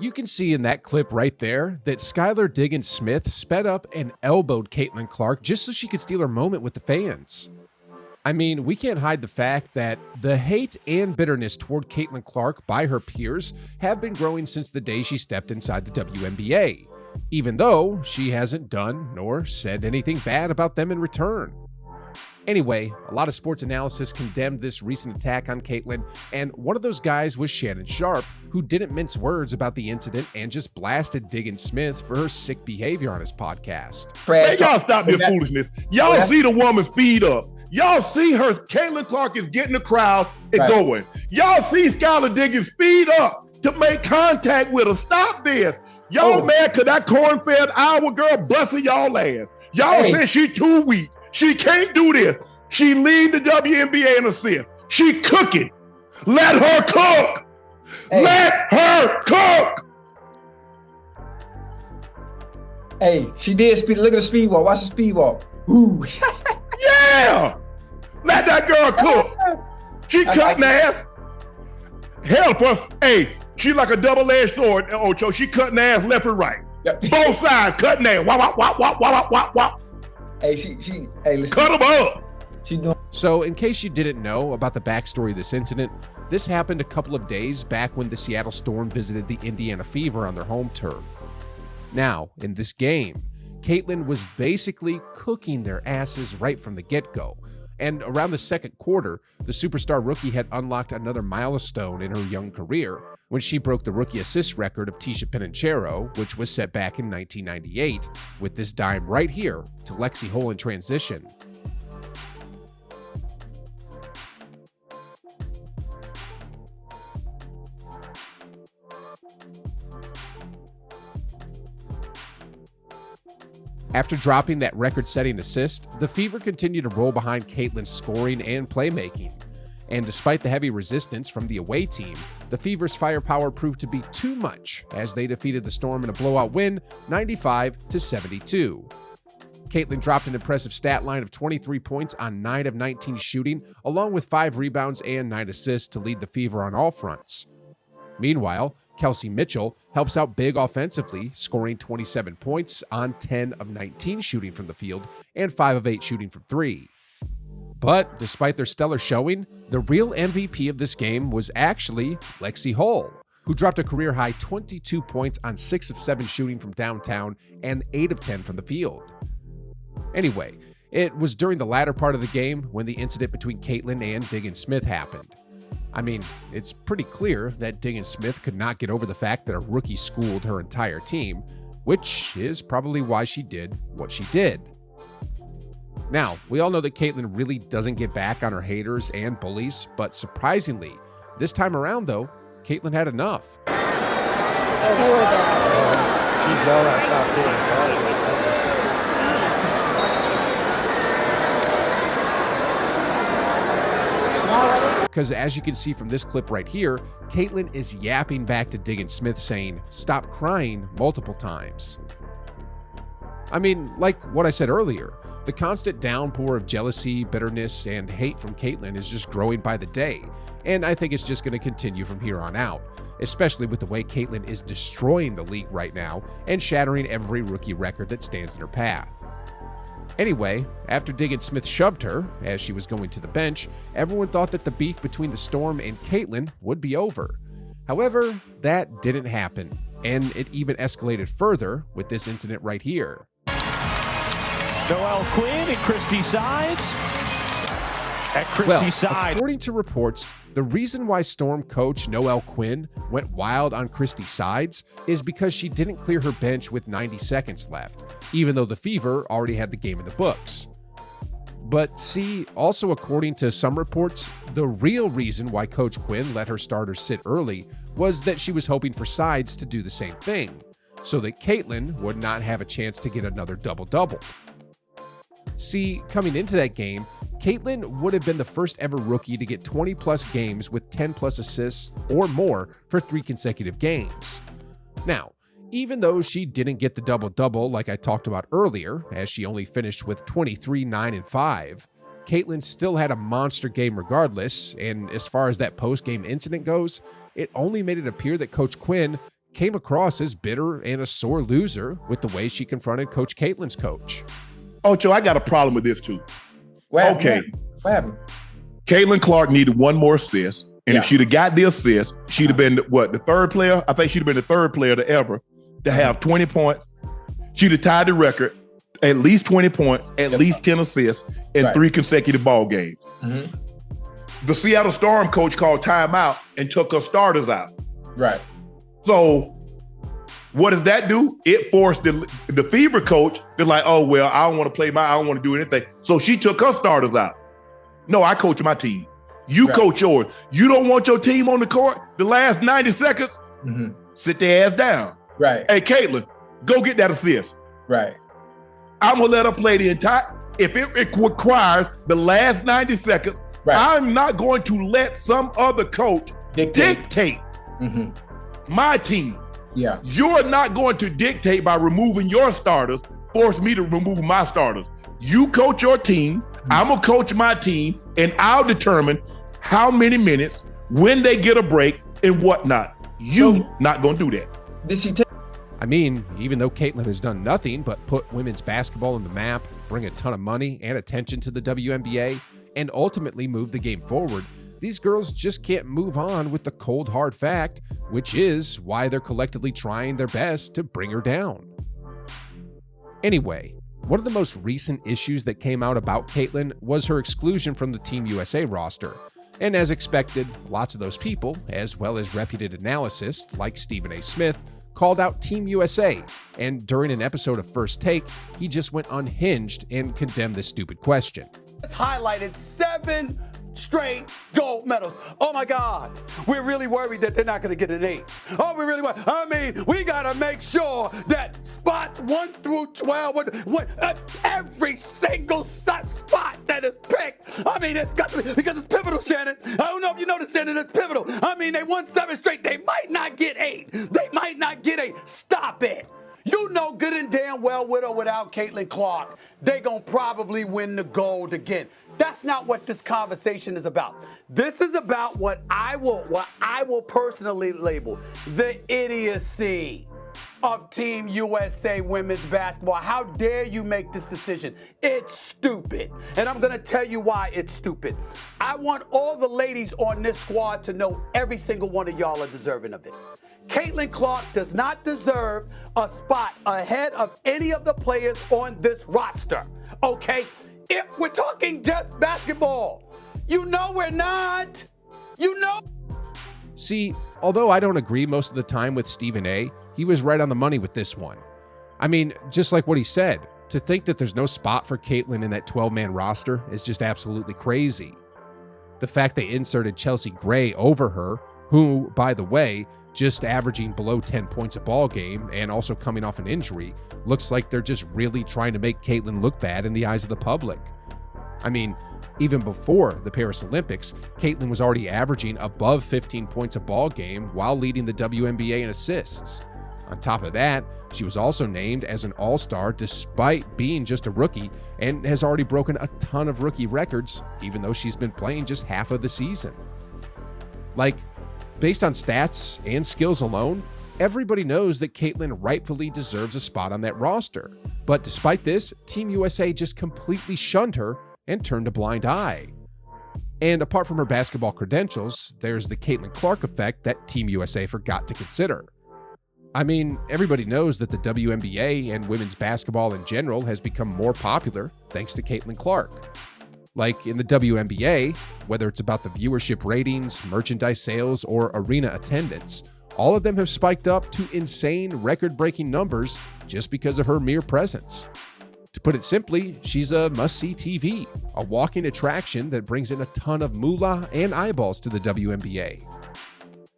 You can see in that clip right there that Skylar Diggins Smith sped up and elbowed Caitlin Clark just so she could steal her moment with the fans. I mean, we can't hide the fact that the hate and bitterness toward Caitlin Clark by her peers have been growing since the day she stepped inside the WNBA, even though she hasn't done nor said anything bad about them in return. Anyway, a lot of sports analysis condemned this recent attack on Caitlin, and one of those guys was Shannon Sharp, who didn't mince words about the incident and just blasted Diggins Smith for her sick behavior on his podcast. Man, y'all stop this foolishness. Y'all see the woman speed up. Y'all see her, Caitlin Clark is getting the crowd and going. Y'all see Skylar Diggins speed up to make contact with her. Stop this. Y'all mad because that corn-fed Iowa girl busting y'all ass. Y'all said she too weak. She can't do this. She lead the WNBA in assists. She cooking. Let her cook. Let her cook. Hey, she did speed. Look at the speed walk. Watch the speed walk. Ooh. Yeah. Let that girl cook. She cutting ass. Help us. Hey, she like a double-edged sword, Ocho. She cutting ass left and right. Yep. Both sides cutting ass. Wop, wop, wop, wop, wop, wop. Hey, hey, listen. Cut them up. So, in case you didn't know about the backstory of this incident, this happened a couple of days back when the Seattle Storm visited the Indiana Fever on their home turf. Now, in this game, Caitlin was basically cooking their asses right from the get-go. And around the second quarter, the superstar rookie had unlocked another milestone in her young career when she broke the rookie assist record of Tisha Penicheiro, which was set back in 1998, with this dime right here to Lexi Hole in transition. After dropping that record-setting assist, the Fever continued to roll behind Caitlin's scoring and playmaking. And despite the heavy resistance from the away team, the Fever's firepower proved to be too much as they defeated the Storm in a blowout win, 95-72. Caitlin dropped an impressive stat line of 23 points on 9 of 19 shooting, along with 5 rebounds and 9 assists to lead the Fever on all fronts. Meanwhile, Kelsey Mitchell helps out big offensively, scoring 27 points on 10 of 19 shooting from the field and 5 of 8 shooting from 3. But despite their stellar showing, the real MVP of this game was actually Lexi Hole, who dropped a career-high 22 points on 6 of 7 shooting from downtown and 8 of 10 from the field. Anyway, it was during the latter part of the game when the incident between Caitlin and Diggins Smith happened. I mean, it's pretty clear that Diggins Smith could not get over the fact that a rookie schooled her entire team, which is probably why she did what she did. Now, we all know that Caitlin really doesn't get back on her haters and bullies, but surprisingly, this time around though, Caitlin had enough. She's well outside doing Because as you can see from this clip right here, Caitlin is yapping back to Diggins Smith saying, "Stop crying," multiple times. I mean, like what I said earlier, the constant downpour of jealousy, bitterness, and hate from Caitlin is just growing by the day, and I think it's just going to continue from here on out, especially with the way Caitlin is destroying the league right now and shattering every rookie record that stands in her path. Anyway, after Diggins Smith shoved her as she was going to the bench, everyone thought that the beef between the Storm and Caitlin would be over. However, that didn't happen, and it even escalated further with this incident right here. Noelle Quinn and Christy Sides. According to reports, the reason why Storm coach Noelle Quinn went wild on Christy Sides is because she didn't clear her bench with 90 seconds left, even though the Fever already had the game in the books. But see, also according to some reports, the real reason why Coach Quinn let her starters sit early was that she was hoping for Sides to do the same thing, so that Caitlin would not have a chance to get another double-double. See, coming into that game, Caitlin would have been the first ever rookie to get 20-plus games with 10-plus assists or more for 3 consecutive games. Now, even though she didn't get the double-double like I talked about earlier, as she only finished with 23, 9, and 5, Caitlin still had a monster game regardless, and as far as that post-game incident goes, it only made it appear that Coach Quinn came across as bitter and a sore loser with the way she confronted Coach Caitlin's coach. Ocho, I got a problem with this too. What happened? Okay. What happened? Caitlin Clark needed one more assist. And if she'd have got the assist, she'd have been the third player? I think she'd have been the third player to ever to have 20 points. She'd have tied the record, at least 20 points, at least 10 assists in 3 consecutive ball games. Mm-hmm. The Seattle Storm coach called timeout and took her starters out. Right. So what does that do? It forced the Fever coach to like, oh, well, I don't want to play I don't want to do anything. So she took her starters out. No, I coach my team. You coach yours. You don't want your team on the court the last 90 seconds? Mm-hmm. Sit their ass down. Right. Hey, Caitlin, go get that assist. Right. I'm going to let her play the entire, if it requires the last 90 seconds, I'm not going to let some other coach dictate my team. Yeah. You're not going to dictate by removing your starters, force me to remove my starters. You coach your team, I'm going to coach my team, and I'll determine how many minutes, when they get a break, and whatnot. You not going to do that. Did she take? I mean, even though Caitlin has done nothing but put women's basketball on the map, bring a ton of money and attention to the WNBA, and ultimately move the game forward, these girls just can't move on with the cold hard fact, which is why they're collectively trying their best to bring her down. Anyway, one of the most recent issues that came out about Caitlin was her exclusion from the Team USA roster. And as expected, lots of those people, as well as reputed analysts like Stephen A. Smith, called out Team USA, and during an episode of First Take, he just went unhinged and condemned this stupid question. It's highlighted 7 straight gold medals. Oh my God, we're really worried that they're not going to get an 8. Oh, we really worried. I mean, we got to make sure that spots 1 through 12, every single spot that is picked. I mean, it's got to be, because it's pivotal, Shannon. I don't know if you noticed, Shannon, it's pivotal. I mean, they won 7 straight. They might not get 8. They might not get 8. Stop it. You know good and damn well with or without Caitlin Clark, they gonna probably win the gold again. That's not what this conversation is about. This is about what I will personally label the idiocy of Team USA women's basketball. How dare you make this decision? It's stupid. And I'm going to tell you why it's stupid. I want all the ladies on this squad to know every single one of y'all are deserving of it. Caitlin Clark does not deserve a spot ahead of any of the players on this roster, okay? If we're talking just basketball, you know we're not. You know. See, although I don't agree most of the time with Stephen A., he was right on the money with this one. I mean, just like what he said, to think that there's no spot for Caitlin in that 12-man roster is just absolutely crazy. The fact they inserted Chelsea Gray over her, who, by the way, just averaging below 10 points a ball game and also coming off an injury, looks like they're just really trying to make Caitlin look bad in the eyes of the public. I mean, even before the Paris Olympics, Caitlin was already averaging above 15 points a ball game while leading the WNBA in assists. On top of that, she was also named as an All-Star despite being just a rookie and has already broken a ton of rookie records, even though she's been playing just half of the season. Like, based on stats and skills alone, everybody knows that Caitlin rightfully deserves a spot on that roster. But despite this, Team USA just completely shunned her and turned a blind eye. And apart from her basketball credentials, there's the Caitlin Clark effect that Team USA forgot to consider. I mean, everybody knows that the WNBA and women's basketball in general has become more popular thanks to Caitlin Clark. Like in the WNBA, whether it's about the viewership ratings, merchandise sales, or arena attendance, all of them have spiked up to insane record-breaking numbers just because of her mere presence. To put it simply, she's a must-see TV, a walking attraction that brings in a ton of moolah and eyeballs to the WNBA.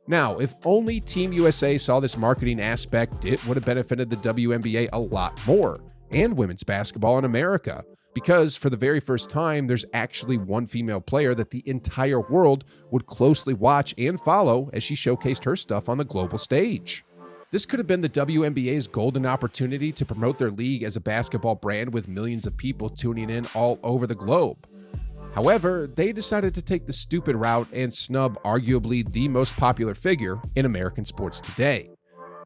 Now, if only Team USA saw this marketing aspect, it would have benefited the WNBA a lot more, and women's basketball in America, because for the very first time, there's actually one female player that the entire world would closely watch and follow as she showcased her stuff on the global stage. This could have been the WNBA's golden opportunity to promote their league as a basketball brand with millions of people tuning in all over the globe. However, they decided to take the stupid route and snub arguably the most popular figure in American sports today.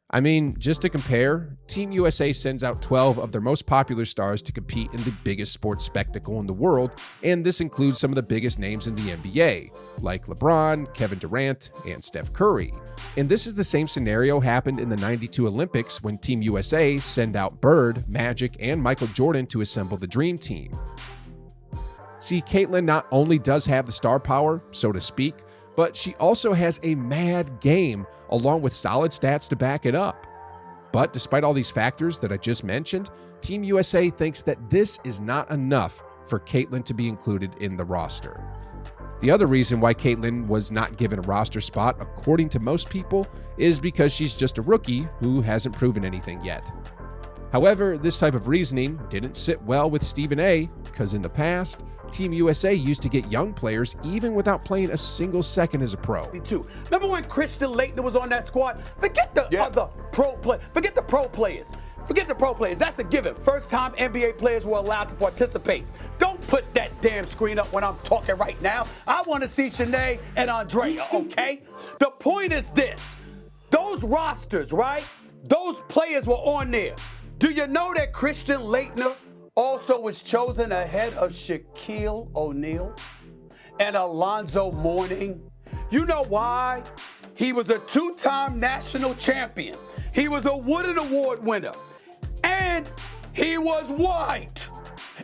I mean, just to compare, Team USA sends out 12 of their most popular stars to compete in the biggest sports spectacle in the world, and this includes some of the biggest names in the NBA, like LeBron, Kevin Durant, and Steph Curry. And this is the same scenario happened in the '92 Olympics when Team USA send out Bird, Magic, and Michael Jordan to assemble the Dream Team. See, Caitlyn not only does have the star power, so to speak, but she also has a mad game along with solid stats to back it up. But despite all these factors that I just mentioned, Team USA thinks that this is not enough for Caitlyn to be included in the roster. The other reason why Caitlyn was not given a roster spot, according to most people, is because she's just a rookie who hasn't proven anything yet. However, this type of reasoning didn't sit well with Stephen A, because in the past, Team USA used to get young players even without playing a single second as a pro. Remember when Christian Laettner was on that squad? Forget the other pro players. Forget the pro players. Forget the pro players. That's a given. First time NBA players were allowed to participate. Don't put that damn screen up when I'm talking right now. I want to see Shanae and Andrea, okay? The point is this. Those rosters, right? Those players were on there. Do you know that Christian Laettner also was chosen ahead of Shaquille O'Neal and Alonzo Mourning? You know why? He was a two-time national champion. He was a Wooden Award winner. And he was white.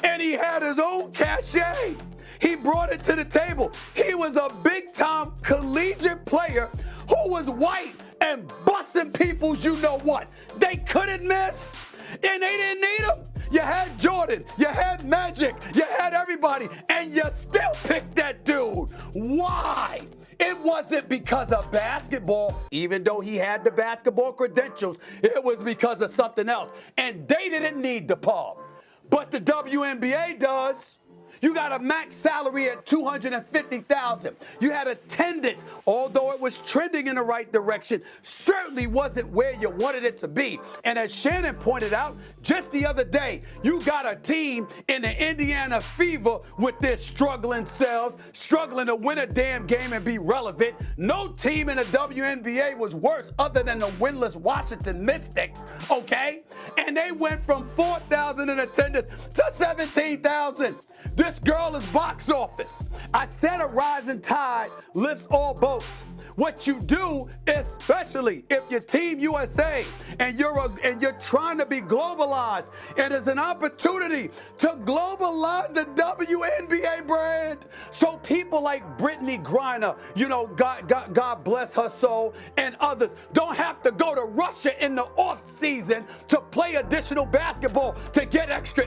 And he had his own cachet. He brought it to the table. He was a big-time collegiate player who was white and busting people's you-know-what. They couldn't miss. And they didn't need him. You had Jordan, you had Magic, you had everybody, and you still picked that dude. Why? It wasn't because of basketball, even though he had the basketball credentials. It was because of something else. And they didn't need the pub. But the WNBA does. You got a max salary at $250,000. You had attendance, although it was trending in the right direction, certainly wasn't where you wanted it to be. And as Shannon pointed out just the other day, you got a team in the Indiana Fever with their struggling selves, struggling to win a damn game and be relevant. No team in the WNBA was worse other than the winless Washington Mystics, okay? And they went from 4,000 in attendance to 17,000. This girl is box office. I said a rising tide lifts all boats. What you do, especially if you're Team USA and you're trying to be globalized, it is an opportunity to globalize the WNBA brand. So people like Brittany Griner, you know, God bless her soul, and others don't have to go to Russia in the off season to play additional basketball to get extra.